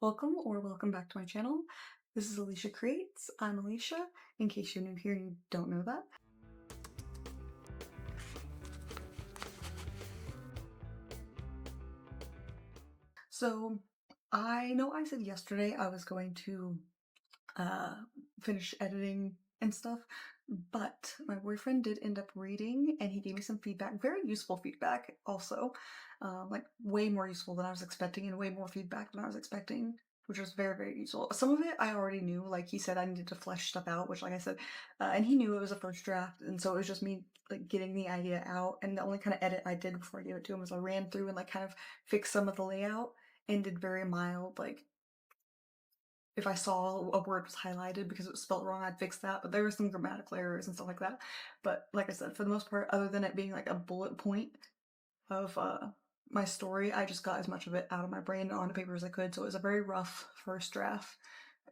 Welcome back to my channel. This is Alicia Creates. I'm Alicia, in case you're new here and you don't know that. So, I know I said yesterday I was going to finish editing and stuff, but my boyfriend did end up reading and he gave me some feedback, very useful feedback also, like way more useful than I was expecting and way more feedback than I was expecting, which was very, very useful. Some of it I already knew, like he said I needed to flesh stuff out, which like I said, and he knew it was a first draft, and so it was just me like getting the idea out, and the only kind of edit I did before I gave it to him was I ran through and like kind of fixed some of the layout and did very mild, like if I saw a word was highlighted because it was spelled wrong, I'd fix that, but there were some grammatical errors and stuff like that. But like I said, for the most part, other than it being like a bullet point of my story, I just got as much of it out of my brain and onto paper as I could, so it was a very rough first draft.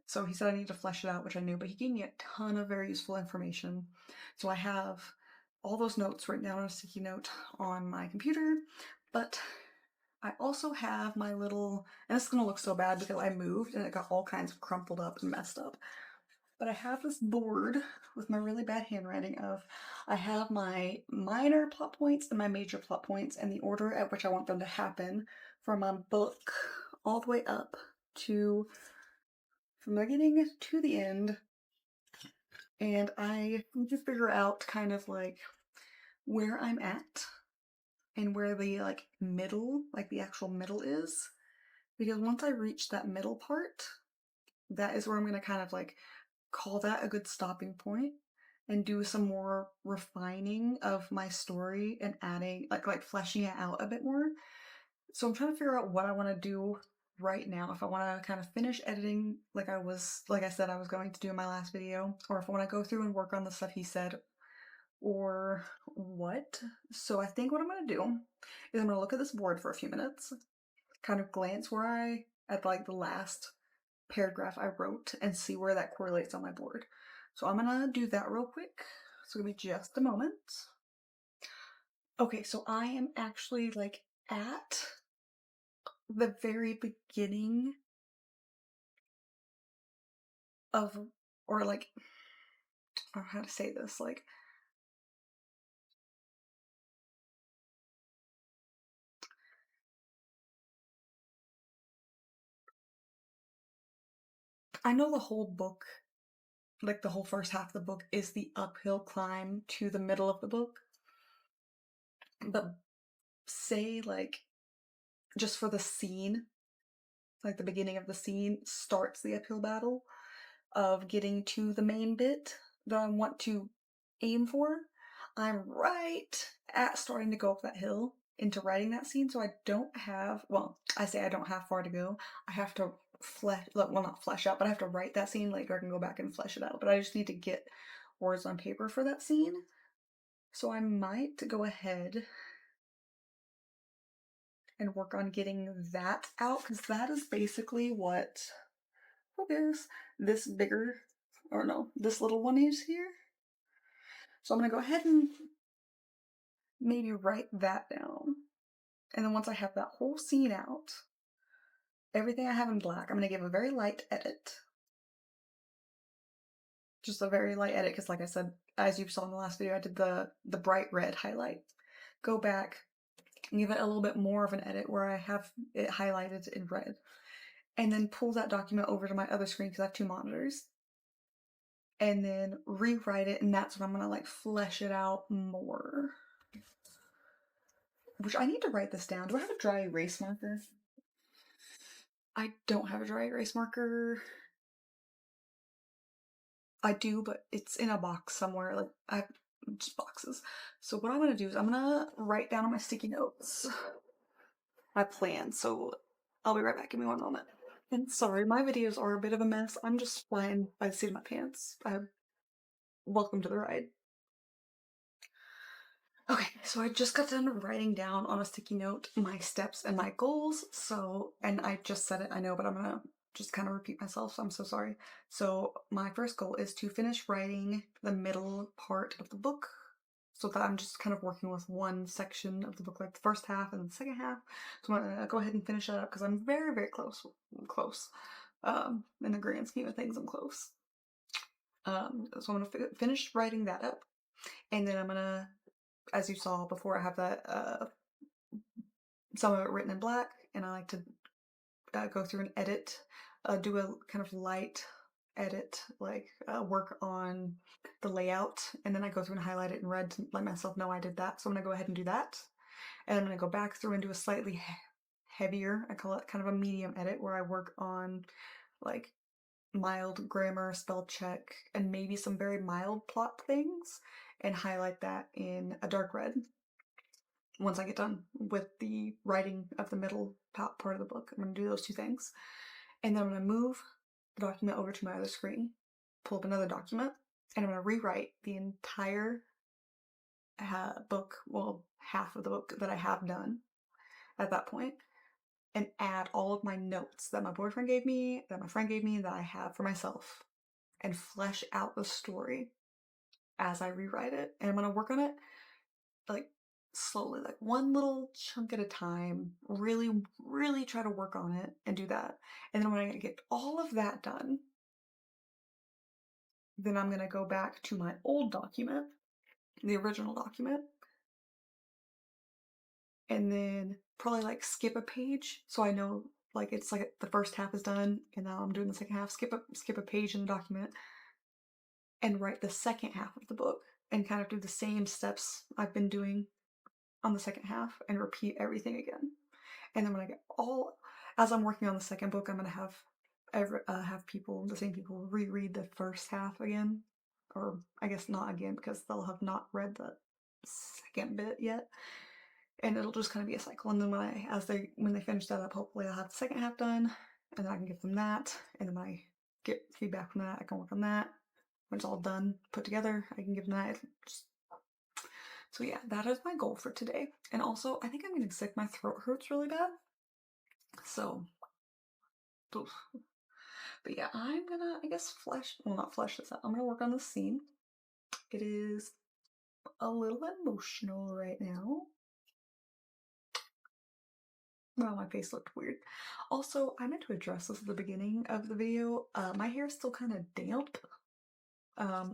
So he said I needed to flesh it out, which I knew, but he gave me a ton of very useful information. So I have all those notes written down on a sticky note on my computer, but I also have my little, and this is gonna look so bad because I moved and it got all kinds of crumpled up and messed up. But I have this board with my really bad handwriting of, I have my minor plot points and my major plot points and the order at which I want them to happen from my book all the way up to, from the beginning to the end. And I need to figure out kind of like where I'm at and where the like middle, like the actual middle is. Because once I reach that middle part, that is where I'm gonna kind of like call that a good stopping point and do some more refining of my story and adding like fleshing it out a bit more. So I'm trying to figure out what I want to do right now. If I want to kind of finish editing like I said I was going to do in my last video, or if I want to go through and work on the stuff he said, or what. So I think what I'm gonna do is I'm gonna look at this board for a few minutes, kind of glance at like the last paragraph I wrote and see where that correlates on my board. So I'm gonna do that real quick. So give me just a moment. Okay, so I am actually like at the very beginning of, or like, I don't know how to say this, like, I know the whole book, like the whole first half of the book is the uphill climb to the middle of the book, but say like just for the scene, like the beginning of the scene starts the uphill battle of getting to the main bit that I want to aim for. I'm right at starting to go up that hill into writing that scene, so I don't have, well, I say I don't have far to go. I have to well, not flesh out, but I have to write that scene later. I can go back and flesh it out, but I just need to get words on paper for that scene. So I might go ahead and work on getting that out, because that is basically what, focus, this bigger, or no, this little one is here. So I'm gonna go ahead and maybe write that down. And then once I have that whole scene out, everything I have in black, I'm gonna give a very light edit. Just a very light edit, because like I said, as you saw in the last video, I did the bright red highlight. Go back, give it a little bit more of an edit where I have it highlighted in red. And then pull that document over to my other screen because I have two monitors. And then rewrite it, and that's when I'm gonna like flesh it out more. Which I need to write this down. Do I have a dry erase marker? I don't have a dry erase marker. I do, but it's in a box somewhere. Like, I have just boxes. So what I'm gonna do is I'm gonna write down on my sticky notes my plan. So I'll be right back. Give me one moment. And sorry, my videos are a bit of a mess. I'm just flying by the seat of my pants. Welcome to the ride. Okay, so I just got done writing down on a sticky note my steps and my goals. So, and I just said it, I know, but I'm gonna just kind of repeat myself, so I'm so sorry. So my first goal is to finish writing the middle part of the book. so that I'm just kind of working with one section of the book, like the first half and the second half. So I'm gonna go ahead and finish that up because I'm very, very close. Close. In the grand scheme of things, I'm close. So I'm gonna finish writing that up, and then I'm gonna, as you saw before, I have that some of it written in black, and I like to go through and edit, do a kind of light edit, like work on the layout, and then I go through and highlight it in red to let myself know I did that. So I'm gonna go ahead and do that, and I'm gonna go back through and do a slightly heavier, I call it kind of a medium edit, where I work on like mild grammar, spell check, and maybe some very mild plot things, and highlight that in a dark red once I get done with the writing of the middle part of the book. I'm going to do those two things. And then I'm going to move the document over to my other screen, pull up another document, and I'm going to rewrite the entire book, well, half of the book that I have done at that point, and add all of my notes that my boyfriend gave me, that my friend gave me, that I have for myself, and flesh out the story as I rewrite it. And I'm going to work on it like slowly, like one little chunk at a time, really, really try to work on it and do that. And then when I get all of that done, then I'm going to go back to my old document, the original document, and then probably like skip a page so I know like it's like the first half is done and now I'm doing the second half, skip a page in the document and write the second half of the book and kind of do the same steps I've been doing on the second half and repeat everything again. And then when I get as I'm working on the second book, I'm gonna have the same people reread the first half again, or I guess not again because they'll have not read the second bit yet, and it'll just kind of be a cycle. And then when they finish that up, hopefully I'll have the second half done, and then I can give them that, and then when I get feedback from that, I can work on that. When it's all done, put together, I can give them that. So yeah, that is my goal for today. And also, I think I'm getting sick. My throat hurts really bad. So, oof. But yeah, I'm gonna, I guess, not flesh this out. I'm gonna work on this scene. It is a little emotional right now. Wow, my face looked weird. Also, I meant to address this at the beginning of the video. My hair is still kind of damp.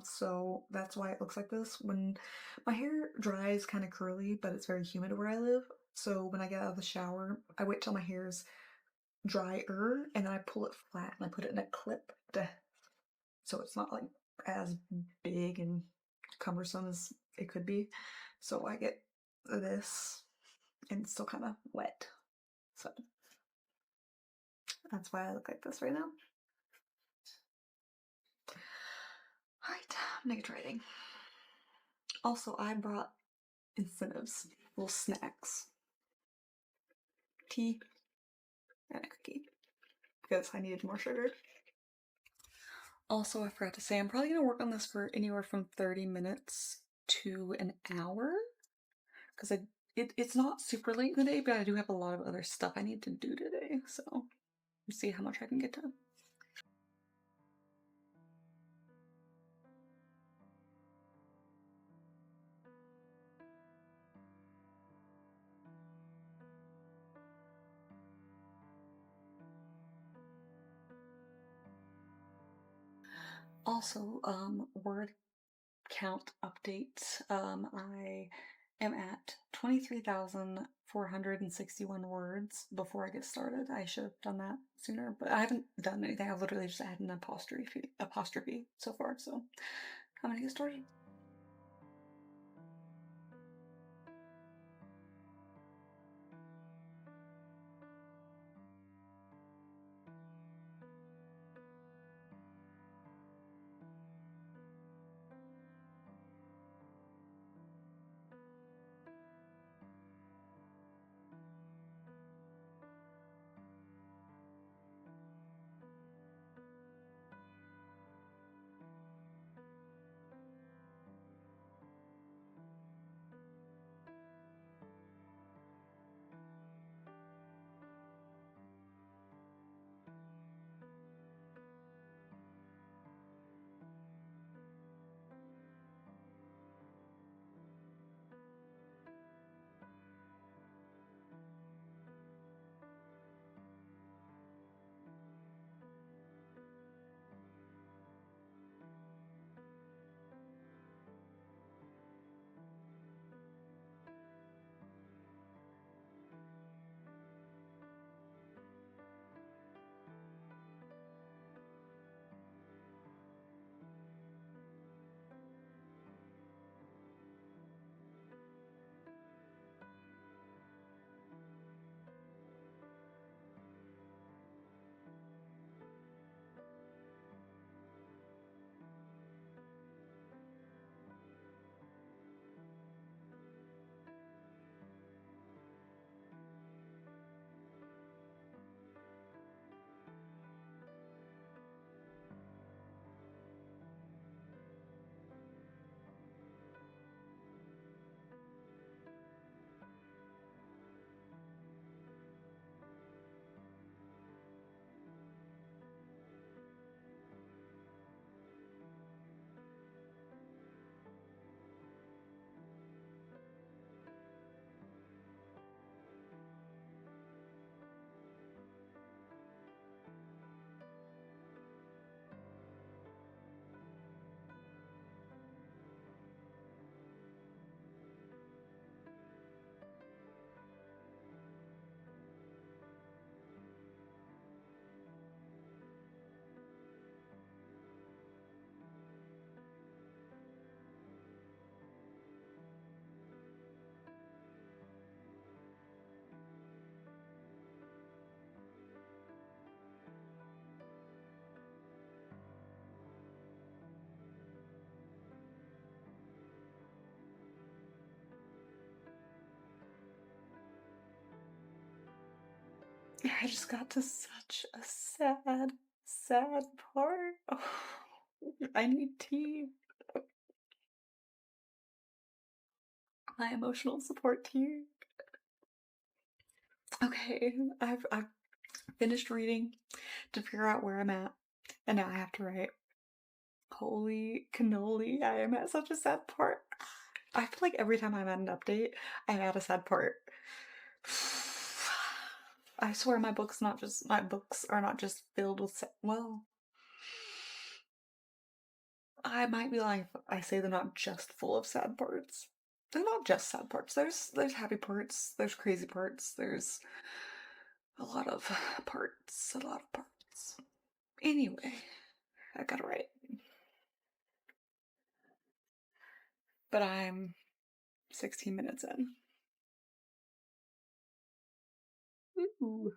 So that's why it looks like this. When my hair dries kind of curly, but it's very humid where I live. So when I get out of the shower, I wait till my hair's drier and then I pull it flat and I put it in a clip so it's not like as big and cumbersome as it could be. So I get this and it's still kind of wet. So that's why I look like this right now. Alright, I'm gonna get writing. Also, I brought incentives, little snacks, tea, and a cookie because I needed more sugar. Also, I forgot to say, I'm probably going to work on this for anywhere from 30 minutes to an hour because it's not super late in the day, but I do have a lot of other stuff I need to do today, so we'll see how much I can get done. Also, word count update. I am at 23,461 words before I get started. I should have done that sooner, but I haven't done anything. I've literally just added an apostrophe so far, so I'm gonna get started. just got to such a sad, sad part. Oh, I need tea. My emotional support tea. Okay, I've finished reading to figure out where I'm at, and now I have to write. Holy cannoli, I am at such a sad part. I feel like every time I'm at an update, I'm at a sad part. I swear my books are not just filled with well, I might be lying if I say they're not just full of sad parts. They're not just sad parts. There's happy parts, there's crazy parts, there's a lot of parts, a lot of parts. Anyway, I gotta write. But I'm 16 minutes in. Ooh.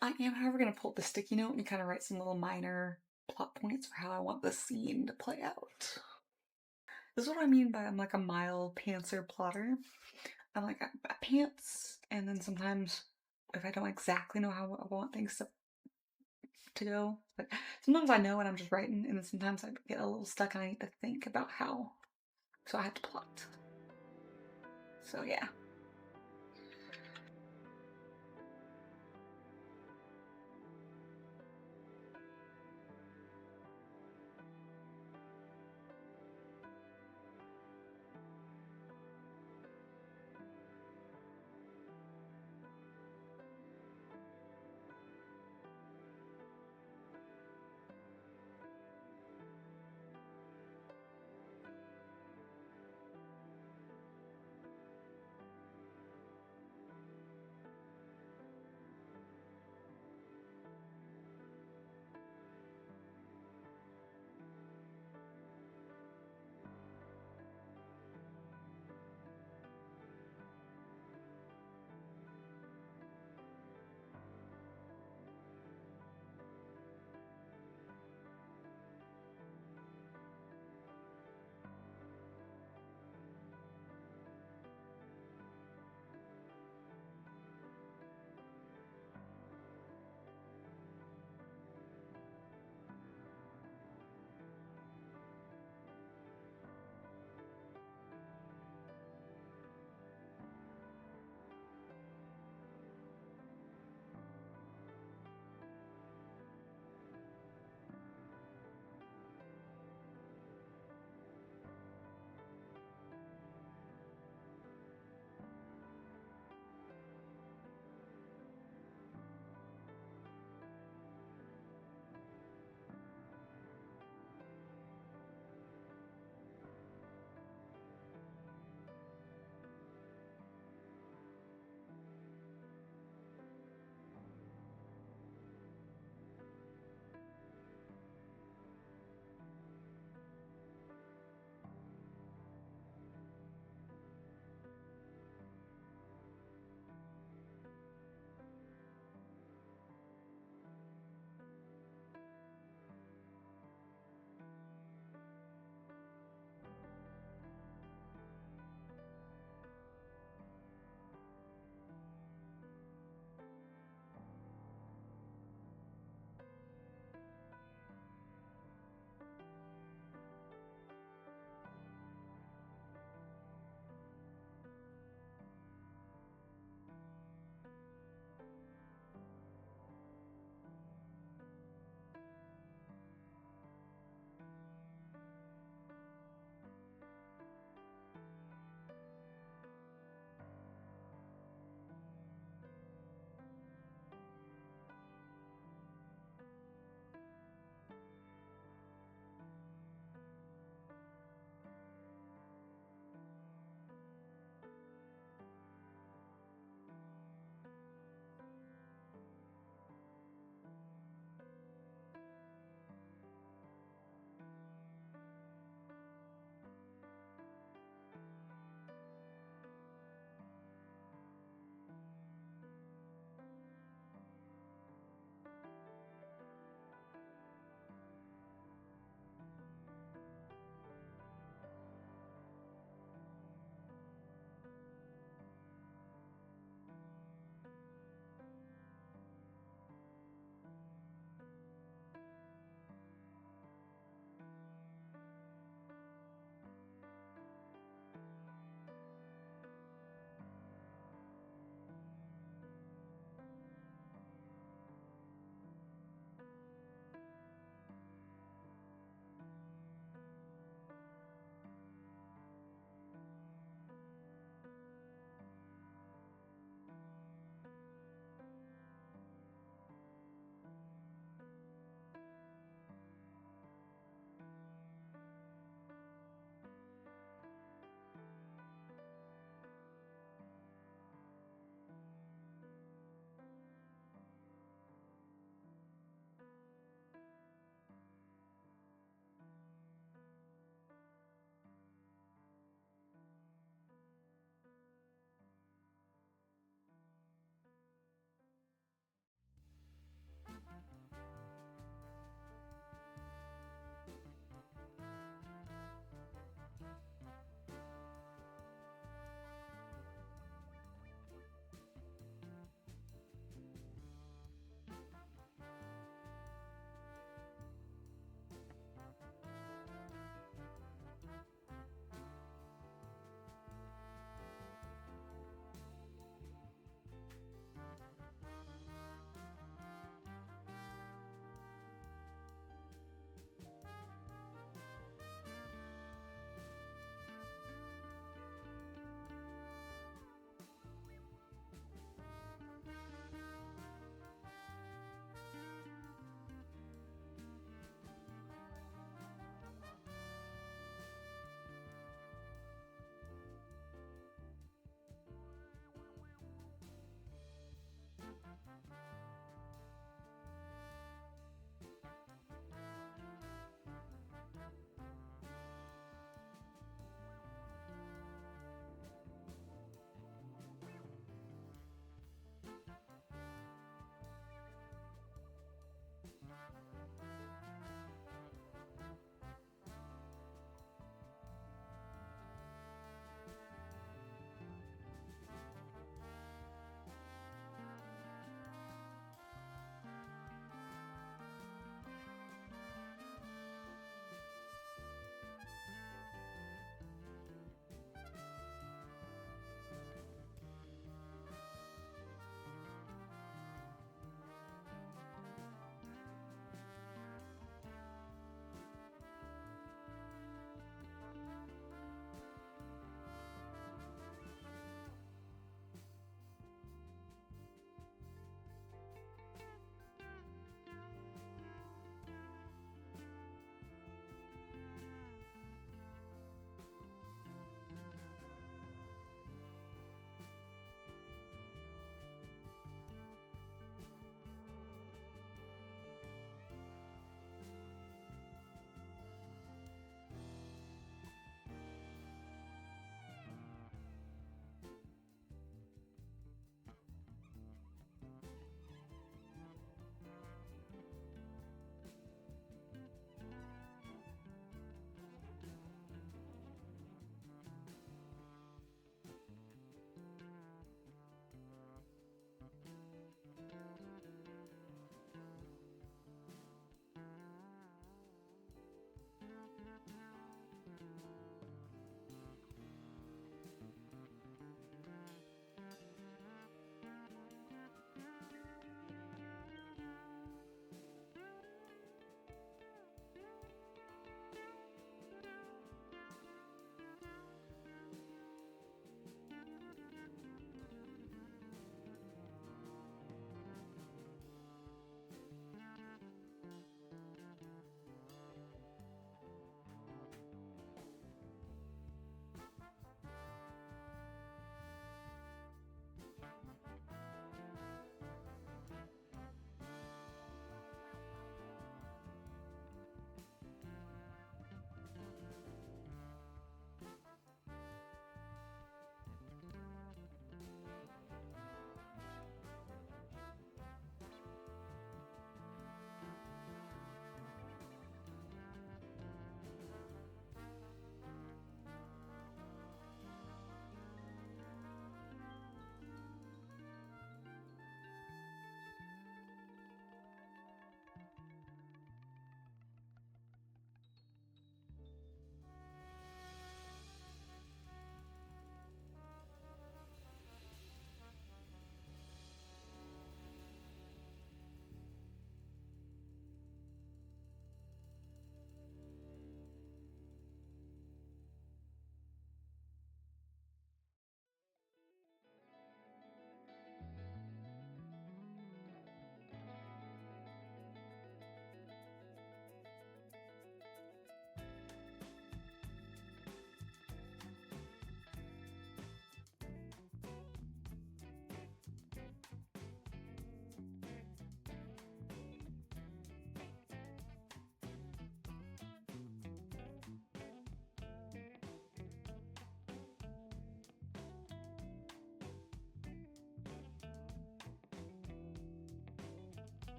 I am, however, going to pull up the sticky note and kind of write some little minor plot points for how I want the scene to play out. This is what I mean by I'm like a mild pantser plotter. I'm like, I pants, and then sometimes if I don't exactly know how I want things to go, like sometimes I know and I'm just writing, and then sometimes I get a little stuck and I need to think about how. So I have to plot. So yeah.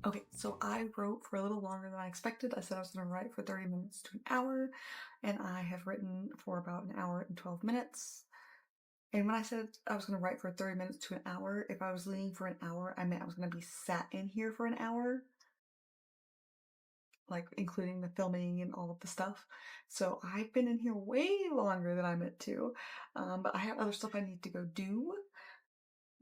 Okay, so I wrote for a little longer than I expected. I said I was going to write for 30 minutes to an hour, and I have written for about an hour and 12 minutes. And when I said I was going to write for 30 minutes to an hour, if I was leaving for an hour, I meant I was going to be sat in here for an hour, like including the filming and all of the stuff. So I've been in here way longer than I meant to, but I have other stuff I need to go do.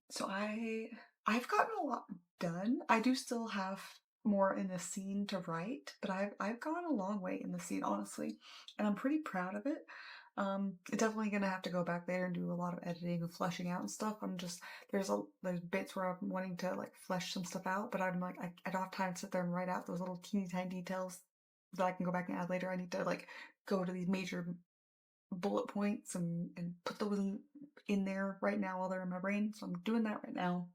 So I've gotten a lot done. I do still have more in the scene to write, but I've gone a long way in the scene, honestly, and I'm pretty proud of it. Definitely gonna have to go back there and do a lot of editing and fleshing out and stuff. There's bits where I'm wanting to like flesh some stuff out, but I'm like I don't have time to sit there and write out those little teeny tiny details that I can go back and add later. I need to like go to these major bullet points and put those in there right now while they're in my brain. So I'm doing that right now.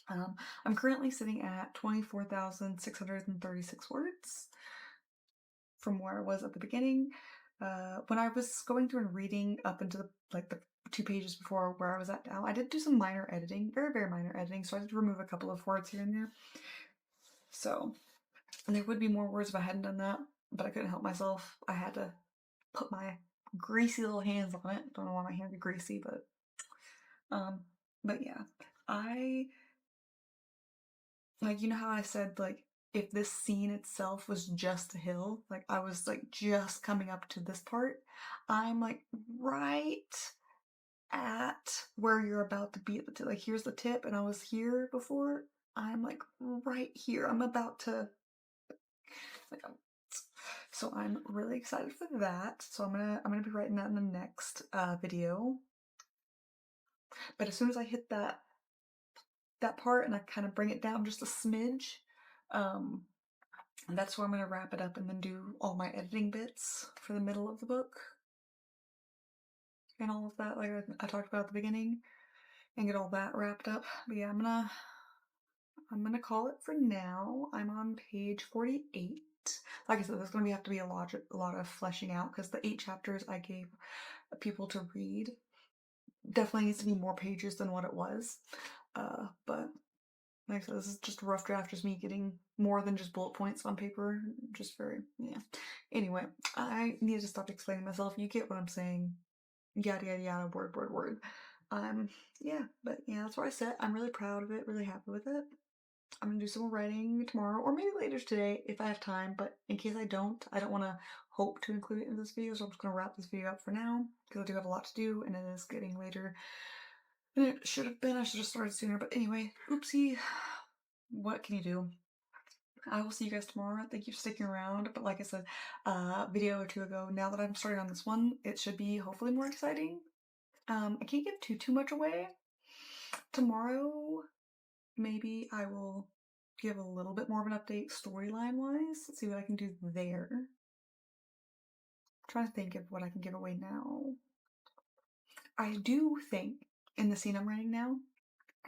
I'm currently sitting at 24,636 words from where I was at the beginning. When I was going through and reading up into the 2 pages before where I was at now, I did do some minor editing, very, very minor editing, so I did remove a couple of words here and there. So, and there would be more words if I hadn't done that, but I couldn't help myself. I had to put my greasy little hands on it. Don't know why my hands are greasy, um, but yeah, I like, you know how I said like if this scene itself was just a hill, like I was like just coming up to this part, I'm like right at where you're about to be at the tip. Like here's the tip, and I was here before. I'm like right here. I'm about to like so I'm really excited for that. So I'm gonna be writing that in the next video. But as soon as I hit that part and I kind of bring it down just a smidge, um, and that's where I'm gonna wrap it up and then do all my editing bits for the middle of the book and all of that, like I talked about at the beginning, and get all that wrapped up. But yeah, I'm gonna call it for now. I'm on page 48. Like I said, there's gonna have to be a lot of fleshing out because the 8 chapters I gave people to read definitely needs to be more pages than what it was. But like I said, this is just a rough draft, just me getting more than just bullet points on paper. Just very, yeah. Anyway, I need to stop explaining myself. You get what I'm saying. Yada, yada, yada, word, word, word. Yeah, but yeah, that's where I sit. I'm really proud of it, really happy with it. I'm gonna do some more writing tomorrow, or maybe later today if I have time, but in case I don't want to hope to include it in this video, so I'm just gonna wrap this video up for now, because I do have a lot to do, and it is getting later than it should have been. I should have started sooner, but anyway, oopsie. What can you do? I will see you guys tomorrow. Thank you for sticking around. But like I said, video or two ago, now that I'm starting on this one, it should be hopefully more exciting. I can't give too much away. Tomorrow, maybe I will give a little bit more of an update storyline wise. Let's see what I can do there. I'm trying to think of what I can give away now. I do think in the scene I'm writing now,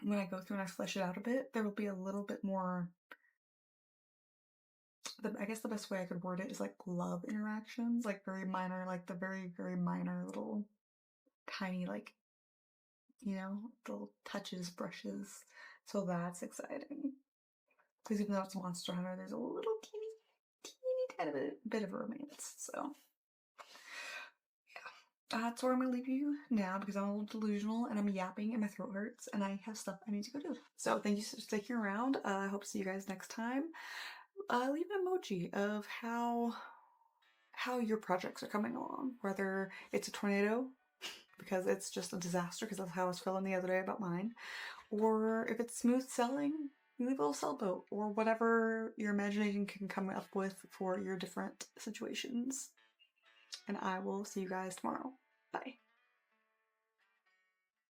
when I go through and I flesh it out a bit, there will be a little bit more. I guess the best way I could word it is like love interactions, like very minor, like the very, very minor little tiny, like, little touches, brushes. So that's exciting. Because even though it's Monster Hunter, there's a little teeny tiny bit of romance. So yeah, that's where I'm gonna leave you now because I'm a little delusional and I'm yapping and my throat hurts and I have stuff I need to go do. So thank you for sticking around. I hope to see you guys next time. Leave an emoji of how your projects are coming along, whether it's a tornado because it's just a disaster because that's how I was feeling the other day about mine, or if it's smooth sailing, you leave a little sailboat or whatever your imagination can come up with for your different situations. And I will see you guys tomorrow. Bye.